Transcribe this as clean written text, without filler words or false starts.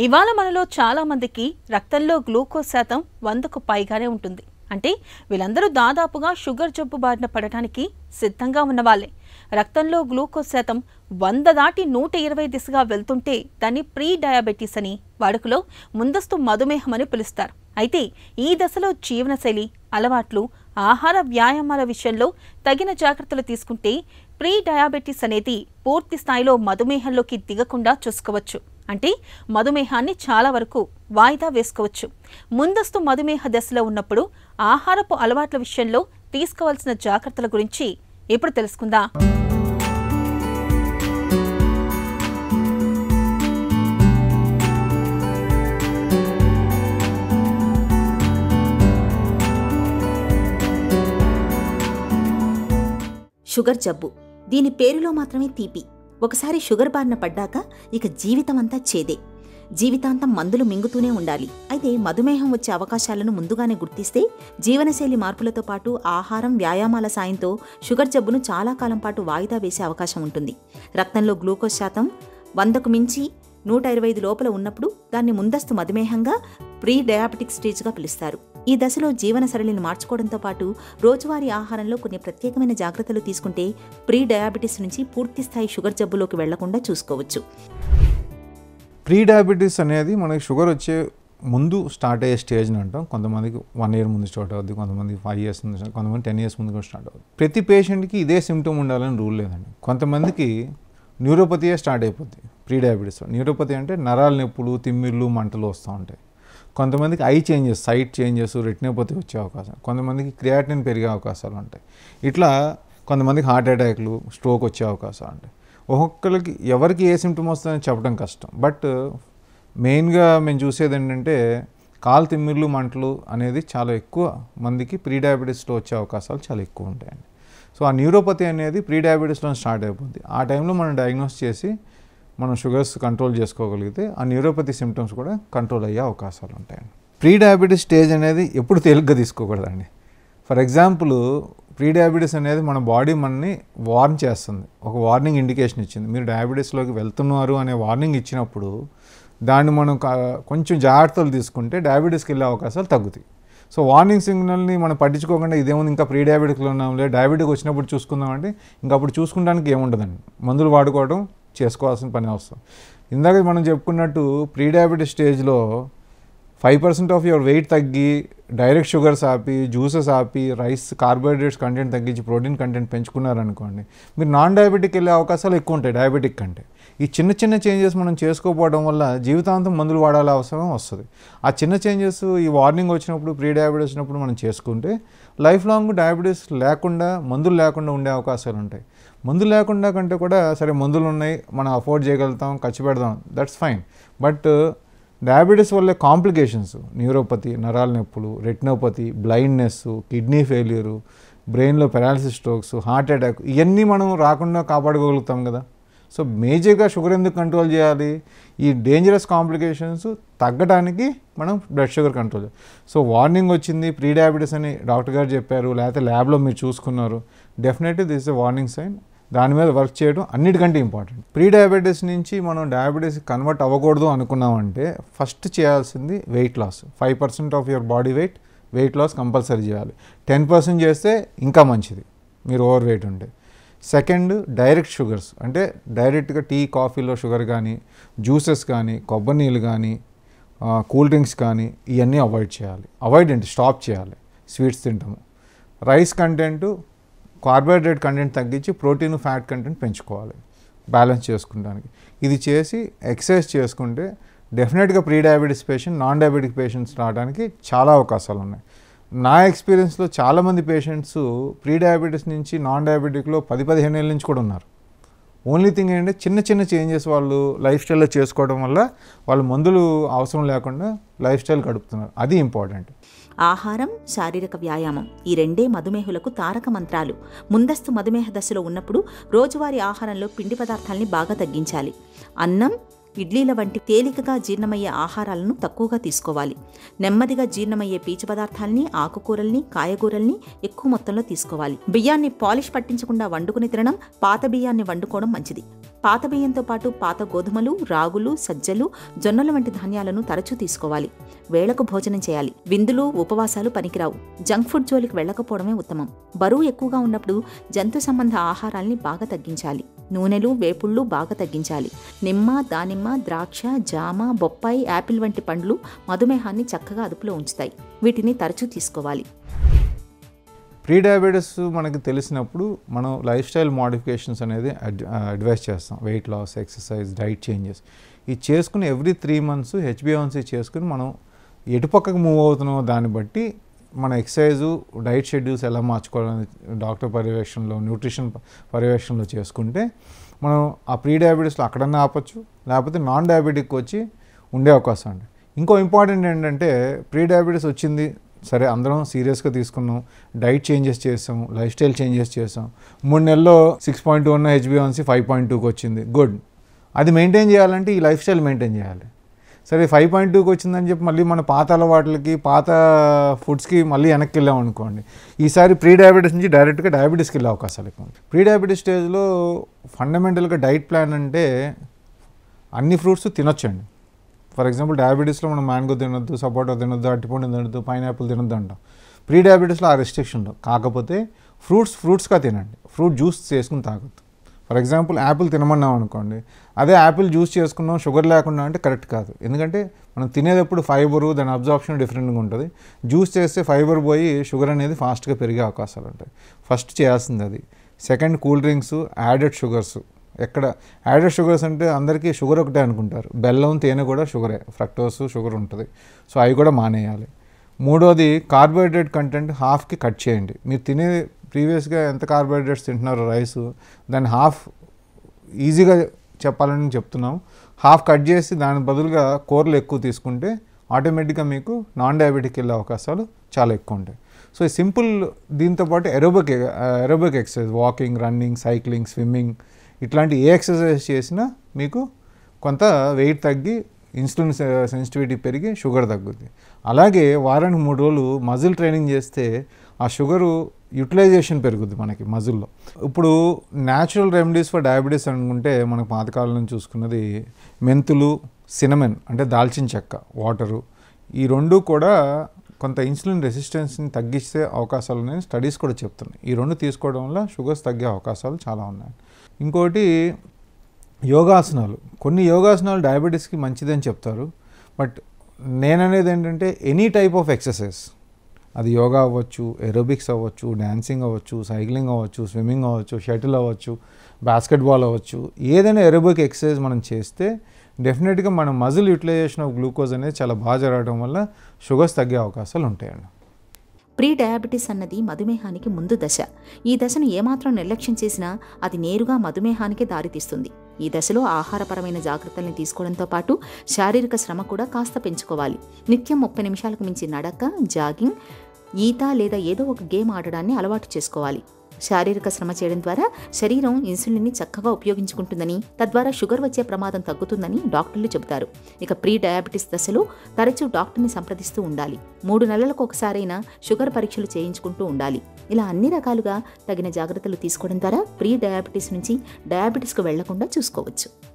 ఇవాళ మనలో చాలా మందికి రక్తంలో గ్లూకోజ్ శాతం 100కు పైగానే ఉంటుంది. అంటే వీళ్ళందరూ దాదాపుగా షుగర్ జబ్బు బారిన పడటానికి సిద్ధంగా ఉన్నవాళ్లే. రక్తంలో గ్లూకోజ్ శాతం 100 దాటి 120 దిశగా వెళ్తుంటే దాన్ని ప్రీ డయాబెటీస్ అని, వాడుకలో ముందస్తు మధుమేహం అని పిలుస్తారు. అయితే ఈ దశలో జీవనశైలి, అలవాట్లు, ఆహార వ్యాయామాల విషయంలో తగిన జాగ్రత్తలు తీసుకుంటే ప్రీ డయాబెటీస్ అనేది పూర్తి స్థాయిలో మధుమేహంలోకి దిగకుండా చూసుకోవచ్చు. అంటే మధుమేహాన్ని చాలా వరకు వాయిదా వేసుకోవచ్చు. ముందస్తు మధుమేహ దశలో ఉన్నప్పుడు ఆహారపు అలవాట్ల విషయంలో తీసుకోవాల్సిన జాగ్రత్తల గురించి ఇప్పుడు తెలుసుకుందాం. షుగర్ జబ్బు, దీని పేరులో మాత్రమే తీపి. ఒకసారి షుగర్ బారిన పడ్డాక ఇక జీవితమంతా చేదే. జీవితాంతం మందులు మింగుతూనే ఉండాలి. అయితే మధుమేహం వచ్చే అవకాశాలను ముందుగానే గుర్తిస్తే జీవనశైలి మార్పులతో పాటు ఆహారం, వ్యాయామాల సాయంతో షుగర్ జబ్బును చాలా కాలం పాటు వాయిదా వేసే అవకాశం ఉంటుంది. రక్తంలో గ్లూకోజ్ శాతం 100కు మించి 125 లోపల ఉన్నప్పుడు దాన్ని ముందస్తు మధుమేహంగా ప్రీ డయాబెటిక్ స్టేజ్గా పిలుస్తారు. ఈ దశలో జీవన సరళిని మార్చుకోవడంతో పాటు రోజువారీ ఆహారంలో కొన్ని ప్రత్యేకమైన జాగ్రత్తలు తీసుకుంటే ప్రీ డయాబెటీస్ నుంచి పూర్తిస్థాయి షుగర్ జబ్బులోకి వెళ్లకుండా చూసుకోవచ్చు. ప్రీ డయాబెటీస్ అనేది మనకి షుగర్ వచ్చే ముందు స్టార్ట్ అయ్యే స్టేజ్ అని అంటాం. కొంతమందికి 1 year ముందు స్టార్ట్ అవుద్ది, కొంతమందికి 5 years ముందు, కొంతమంది 10 years ముందు కూడా స్టార్ట్ అవుతుంది. ప్రతి పేషెంట్కి ఇదే సిమ్టమ్ ఉండాలని రూల్ లేదండి. కొంతమందికి న్యూరోపతియే స్టార్ట్ అయిపోద్ది ప్రీ డయాబెటీస్. న్యూరోపతి అంటే నరాల నొప్పులు, తిమ్మిర్లు, మంటలు వస్తూ ఉంటాయి. కొంతమందికి eye changes, sight changes, retinopathy వచ్చే అవకాశం, కొంతమందికి క్రియాటినిన్ పెరిగే అవకాశాలు ఉంటాయి. ఇట్లా కొంతమందికి హార్ట్ అటాక్లు, స్ట్రోక్ వచ్చే అవకాశాలు ఉంటాయి. ఒక్కొక్కరికి ఎవరికి ఏ సిమ్టమ్ వస్తుందని చెప్పడం కష్టం. బట్ మెయిన్గా మేము చూసేది ఏంటంటే కాలు తిమ్మిర్లు, మంటలు అనేది చాలా ఎక్కువ మందికి ప్రీ డయాబెటీస్లో వచ్చే అవకాశాలు చాలా ఎక్కువ ఉంటాయండి. సో ఆ న్యూరోపతి అనేది ప్రీ డయాబెటీస్లో స్టార్ట్ అయిపోద్ది. ఆ టైంలో మనం డయాగ్నోస్ చేసి మనం షుగర్స్ కంట్రోల్ చేసుకోగలిగితే ఆ న్యూరోపతి సిమ్టమ్స్ కూడా కంట్రోల్ అయ్యే అవకాశాలు ఉంటాయండి. ప్రీ డయాబెటీస్ స్టేజ్ అనేది ఎప్పుడు తేలిగ్గా తీసుకోకూడదండి. ఫర్ ఎగ్జాంపుల్, ప్రీ డయాబెటీస్ అనేది మన బాడీ మనని వార్న్ చేస్తుంది, ఒక వార్నింగ్ ఇండికేషన్ ఇచ్చింది. మీరు డయాబెటీస్లోకి వెళ్తున్నారు అనే వార్నింగ్ ఇచ్చినప్పుడు దాన్ని మనం కొంచెం జాగ్రత్తలు తీసుకుంటే డయాబెటీస్కి వెళ్ళే అవకాశాలు తగ్గుతాయి. సో వార్నింగ్ సిగ్నల్ని మనం పట్టించుకోకుండా ఇదేముంది ఇంకా ప్రీ డయాబెటిక్లో ఉన్నాంలే, డయాబెటిక్ వచ్చినప్పుడు చూసుకుందామంటే ఇంకా అప్పుడు చూసుకుంటానికి ఏముండదండి. మందులు వాడుకోవడం చేసుకోవాల్సిన పని అవసరం. ఇందాక మనం చెప్పుకున్నట్టు ప్రీ డయాబెటిస్ స్టేజ్లో 5% ఆఫ్ యువర్ వెయిట్ తగ్గి డైరెక్ట్ షుగర్స్ ఆపి, జ్యూసెస్ ఆపి, రైస్ కార్బోహైడ్రేట్స్ కంటెంట్ తగ్గించి ప్రోటీన్ కంటెంట్ పెంచుకున్నారనుకోండి, మీరు నాన్ డయాబెటిక్ వెళ్ళే అవకాశాలు ఎక్కువ ఉంటాయి డయాబెటిక్ కంటే. ఈ చిన్న చిన్న చేంజెస్ మనం చేసుకోకపోవడం వల్ల జీవితాంతం మందులు వాడాల్సిన అవసరం వస్తుంది. ఆ చిన్న చేంజెస్ ఈ వార్నింగ్ వచ్చినప్పుడు, ప్రీ డయాబెటీస్ వచ్చినప్పుడు మనం చేసుకుంటే లైఫ్ లాంగ్ డయాబెటీస్ లేకుండా, మందులు లేకుండా ఉండే అవకాశాలు ఉంటాయి. మందులు లేకుండా కంటే కూడా సరే మందులు ఉన్నాయి, మనం అఫోర్డ్ చేయగలుగుతాం, ఖర్చు పెడదాం, దట్స్ ఫైన్. బట్ డయాబెటీస్ వల్ల కాంప్లికేషన్స్, న్యూరోపతి, నరాల నొప్పులు, రెటినోపతి, బ్లైండ్నెస్, కిడ్నీ ఫెయిల్యూరు, బ్రెయిన్లో పెరాలసిస్, స్ట్రోక్స్, హార్ట్ అటాక్, ఇవన్నీ మనం రాకుండా కాపాడుకోగలుగుతాం కదా. సో మేజర్గా షుగర్ ఎందుకు కంట్రోల్ చేయాలి? ఈ డేంజరస్ కాంప్లికేషన్స్ తగ్గడానికి మనం బ్లడ్ షుగర్ కంట్రోల్ చేయాలి. సో వార్నింగ్ వచ్చింది ప్రీ డయాబెటీస్ అని డాక్టర్ గారు చెప్పారు, లేకపోతే ల్యాబ్లో మీరు చూసుకున్నారు, definitely this is a warning sign. దాని మీద వర్క్ చేయడం అన్నిటికంటే ఇంపార్టెంట్. ప్రీ డయాబెటీస్ నుంచి మనం డయాబెటీస్ కన్వర్ట్ అవ్వకూడదు అనుకున్నామంటే ఫస్ట్ చేయాల్సింది weight loss. 5% of your body weight loss compulsory చేయాలి. 10% చేస్తే ఇంకా మంచిది మీరు ఓవర్ వెయిట్ ఉంటే. సెకండ్, డైరెక్ట్ షుగర్స్ అంటే డైరెక్ట్గా టీ, కాఫీలో షుగర్ కానీ, జ్యూసెస్ కానీ, కొబ్బరి నీళ్ళు కానీ, కూల్ డ్రింక్స్ కానీ ఇవన్నీ అవాయిడ్ చేయాలి. అవాయిడ్ అంటే స్టాప్ చేయాలి. స్వీట్స్ తింటాము. రైస్ కంటెంట్, కార్బోహైడ్రేట్ కంటెంట్ తగ్గించి ప్రోటీన్, ఫ్యాట్ కంటెంట్ పెంచుకోవాలి బ్యాలెన్స్ చేసుకుంటానికి. ఇది చేసి ఎక్సర్సైజ్ చేసుకుంటే డెఫినెట్గా pre diabetes patient, non diabetic patients రావడానికి చాలా అవకాశాలు ఉన్నాయి. నా ఎక్స్పీరియన్స్లో చాలామంది పేషెంట్స్ ప్రీ డయాబెటీస్ నుంచి నాన్ డయాబెటిక్లో 10-15 ఏళ్ళ నుంచి కూడా ఉన్నారు. ఓన్లీ థింగ్ ఏంటంటే చిన్న చిన్న చేంజెస్ వాళ్ళు లైఫ్ స్టైల్లో చేసుకోవడం వల్ల వాళ్ళు మందులు అవసరం లేకుండా లైఫ్ స్టైల్ గడుపుతున్నారు. అది ఇంపార్టెంట్. ఆహారం, శారీరక వ్యాయామం ఈ రెండే మధుమేహులకు తారక మంత్రాలు. ముందస్తు మధుమేహ దశలో ఉన్నప్పుడు రోజువారీ ఆహారంలో పిండి పదార్థాలని బాగా తగ్గించాలి. అన్నం, ఇడ్లీల వంటి తేలికగా జీర్ణమయ్యే ఆహారాలను తక్కువగా తీసుకోవాలి. నెమ్మదిగా జీర్ణమయ్యే పీచు పదార్థాల్ని, ఆకుకూరల్ని, కాయగూరల్ని ఎక్కువ మొత్తంలో తీసుకోవాలి. బియ్యాన్ని పాలిష్ పట్టించకుండా వండుకుని తినడం, పాత బియ్యాన్ని వండుకోవడం మంచిది. పాత బియ్యంతో పాటు పాత గోధుమలు, రాగులు, సజ్జలు, జొన్నల వంటి ధాన్యాలను తరచూ తీసుకోవాలి. వేళకు భోజనం చేయాలి. విందులు, ఉపవాసాలు పనికిరావు. జంక్ ఫుడ్ జోలికి వెళ్లకపోవడమే ఉత్తమం. బరువు ఎక్కువగా ఉన్నప్పుడు జంతు సంబంధ ఆహారాల్ని బాగా తగ్గించాలి. నూనెలు, వేపుళ్ళు బాగా తగ్గించాలి. నిమ్మ, దానిమ్మ, ద్రాక్ష, జామ, బొప్పాయి, యాపిల్ వంటి పండ్లు మధుమేహాన్ని చక్కగా అదుపులో ఉంచుతాయి. వీటిని తరచూ తీసుకోవాలి. ప్రీ డయాబెటీస్ మనకి తెలిసినప్పుడు మనం లైఫ్ స్టైల్ మోడిఫికేషన్స్ అనేది అడ్వైస్ చేస్తాం. Weight loss, exercise, diet changes ఇది చేసుకుని ఎవ్రీ 3 months HbA1c చేసుకుని మనం ఎటుపక్కకు మూవ్ అవుతున్నామో దాన్ని బట్టి మన ఎక్సర్సైజు, డైట్ షెడ్యూల్స్ ఎలా మార్చుకోవాలని డాక్టర్ పర్యవేక్షణలో, న్యూట్రిషన్ పర్యవేక్షణలో చేసుకుంటే మనం ఆ ప్రీ డయాబెటీస్లో అక్కడన్నా ఆపచ్చు, లేకపోతే నాన్ డయాబెటిక్ వచ్చి ఉండే అవకాశం ఉంది. ఇంకో ఇంపార్టెంట్ ఏంటంటే ప్రీ డయాబెటీస్ వచ్చింది సరే, అందరం సీరియస్గా తీసుకున్నాం, డైట్ చేంజెస్ చేసాం, లైఫ్ స్టైల్ చేంజెస్ చేసాం, 3 నెలల్లో 6.2 ఉన్న HbA1c 5.2కి వచ్చింది, గుడ్. అది మెయింటైన్ చేయాలంటే ఈ లైఫ్ స్టైల్ మెయింటైన్ చేయాలి. సరే 5.2కి వచ్చిందని చెప్పి మళ్ళీ మన పాత అలవాట్లకి, పాత ఫుడ్స్కి మళ్ళీ వెనక్కి వెళ్ళాం అనుకోండి, ఈసారి ప్రీ డయాబెటీస్ నుంచి డైరెక్ట్గా డయాబెటీస్కి వెళ్ళే అవకాశాలు ఎక్కువ ఉంటాయి. ప్రీ డయాబెటీస్ స్టేజ్లో ఫండమెంటల్గా డైట్ ప్లాన్ అంటే అన్ని ఫ్రూట్స్ తినొచ్చండి. ఫర్ ఎగ్జాంపుల్ డయాబెటీస్లో మనం మ్యాంగో తినొద్దు, సపోటా తినొద్దు, అరటిపండు తినొద్దు, పైనాపిల్ తినొద్దు అంటాం. ప్రీ డయాబెటీస్లో ఆ రెస్ట్రిక్షన్లో కాకపోతే ఫ్రూట్స్గా తినండి, ఫ్రూట్ జ్యూస్ చేసుకుని తాగొద్దు. ఫర్ ఎగ్జాంపుల్ యాపిల్ తినమన్నాం అనుకోండి, అదే యాపిల్ జ్యూస్ చేసుకున్నాం షుగర్ లేకుండా అంటే కరెక్ట్ కాదు. ఎందుకంటే మనం తినేటప్పుడు ఫైబరు, దాని అబ్జార్ప్షన్ డిఫరెంట్గా ఉంటుంది. జ్యూస్ చేస్తే ఫైబర్ పోయి షుగర్ అనేది ఫాస్ట్గా పెరిగే అవకాశాలు ఉంటాయి. ఫస్ట్ చేయాల్సింది అది. Second, cool drinks, added sugars. ఎక్కడ యాడెడ్ షుగర్స్ అంటే అందరికీ షుగర్ ఒకటే అనుకుంటారు, బెల్లం, తేనె కూడా షుగరే, ఫ్రక్టోస్ షుగర్ ఉంటుంది. సో అవి కూడా మానేయాలి. మూడోది, కార్బోహైడ్రేట్ కంటెంట్ హాఫ్కి కట్ చేయండి. మీరు తినే ప్రీవియస్గా ఎంత కార్బోహైడ్రేట్స్ తింటున్నారో రైస్, దాన్ని హాఫ్ ఈజీగా చెప్పాలని చెప్తున్నాం. హాఫ్ కట్ చేసి దాని బదులుగా కూరలు ఎక్కువ తీసుకుంటే ఆటోమేటిక్గా మీకు నాన్ డయాబెటిక్ వెళ్ళే అవకాశాలు చాలా ఎక్కువ ఉంటాయి. సో ఈ సింపుల్, దీంతోపాటు aerobic exercise, walking, running, cycling, swimming, ఇట్లాంటి ఏ ఎక్సర్సైజ్ చేసినా మీకు కొంత వెయిట్ తగ్గి ఇన్సులిన్ సెన్సిటివిటీ పెరిగి షుగర్ తగ్గుద్ది. అలాగే వారానికి 3 రోజులు మజిల్ ట్రైనింగ్ చేస్తే ఆ షుగరు యూటిలైజేషన్ పెరుగుద్ది మనకి మజిల్లో. ఇప్పుడు న్యాచురల్ రెమెడీస్ ఫర్ డయాబెటీస్ అనుకుంటే మనకు పాతకాలం నుంచి చూసుకున్నది మెంతులు, సినమన్ అంటే దాల్చిన చెక్క, వాటరు, ఈ 2 కూడా కొంత ఇన్సులిన్ రెసిస్టెన్స్ని తగ్గిస్తే అవకాశాలు ఉన్నాయని స్టడీస్ కూడా చెప్తున్నాయి. ఈ 2 తీసుకోవడం వల్ల షుగర్స్ తగ్గే అవకాశాలు చాలా ఉన్నాయి. ఇంకోటి యోగాసనాలు. కొన్ని యోగాసనాలు డయాబెటీస్కి మంచిదని చెప్తారు. బట్ నేననేది ఏంటంటే ఎనీ టైప్ ఆఫ్ ఎక్సర్సైజ్, అది యోగా అవ్వచ్చు, ఏరోబిక్స్ అవ్వచ్చు, డ్యాన్సింగ్ అవ్వచ్చు, సైక్లింగ్ అవ్వచ్చు, స్విమ్మింగ్ అవ్వచ్చు, షటిల్ అవ్వచ్చు, బాస్కెట్బాల్ అవ్వచ్చు, ఏదైనా ఏరోబిక్ ఎక్సర్సైజ్ మనం చేస్తే డెఫినెట్గా మన మజిల్ యూటిలైజేషన్ ఆఫ్ గ్లూకోజ్ అనేది చాలా బాగా జరగడం వల్ల షుగర్స్ తగ్గే అవకాశాలు ఉంటాయండి. ప్రీ డయాబెటీస్ అన్నది మధుమేహానికి ముందు దశ. ఈ దశను ఏమాత్రం నిర్లక్ష్యం చేసినా అది నేరుగా మధుమేహానికి దారితీస్తుంది. ఈ దశలో ఆహారపరమైన జాగ్రత్తల్ని తీసుకోవడంతో పాటు శారీరక శ్రమ కూడా కాస్త పెంచుకోవాలి. నిత్యం 30 నిమిషాలకు మించి నడక, జాగింగ్, ఈత లేదా ఏదో ఒక గేమ్ ఆడడాన్ని అలవాటు చేసుకోవాలి. శారీరక శ్రమ చేయడం ద్వారా శరీరం ఇన్సులిన్ని చక్కగా ఉపయోగించుకుంటుందని, తద్వారా షుగర్ వచ్చే ప్రమాదం తగ్గుతుందని డాక్టర్లు చెబుతారు. ఇక ప్రీ డయాబెటీస్ దశలో తరచూ డాక్టర్ని సంప్రదిస్తూ ఉండాలి. 3 నెలలకు ఒకసారైనా షుగర్ పరీక్షలు చేయించుకుంటూ ఉండాలి. ఇలా అన్ని రకాలుగా తగిన జాగ్రత్తలు తీసుకోవడం ద్వారా ప్రీ డయాబెటీస్ నుంచి డయాబెటీస్కు వెళ్లకుండా చూసుకోవచ్చు.